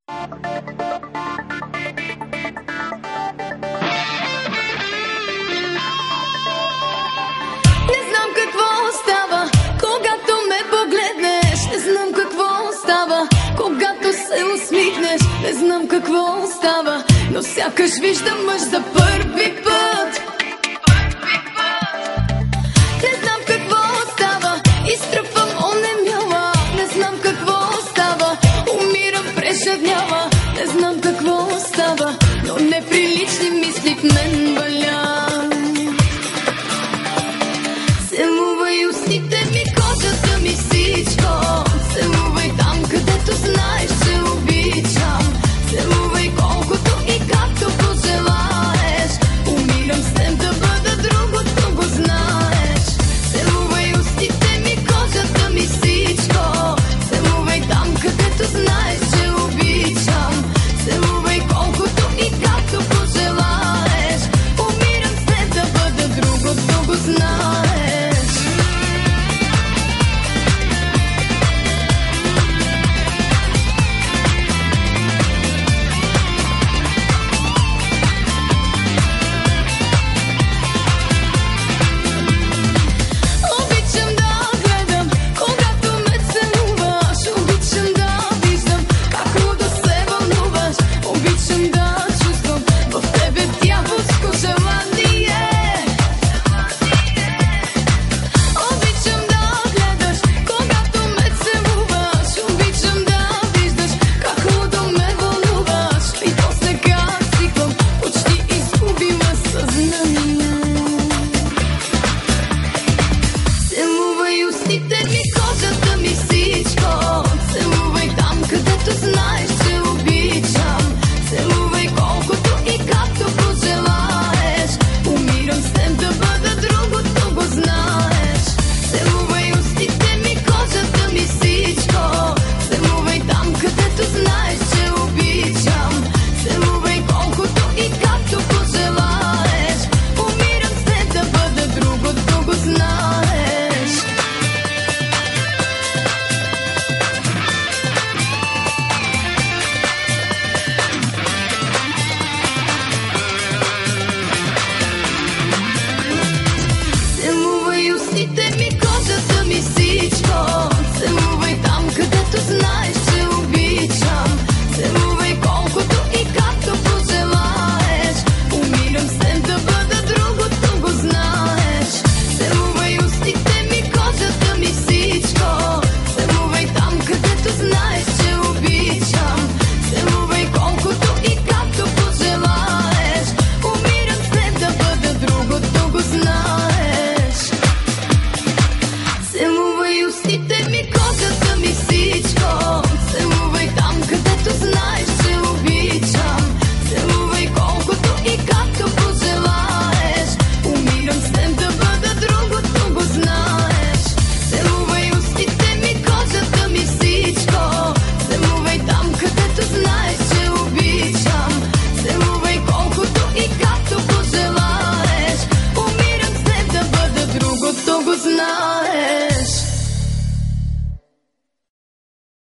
Не знам какво става, когато ме погледнеш. Не знам какво става, когато се усмихнеш. Не знам какво става, но сякаш виждам мъж за първи път. Не знам какво става, изтръпвам онемяла. Не знам какво става, умирам, преживява. Не знам какво става, но не прилича.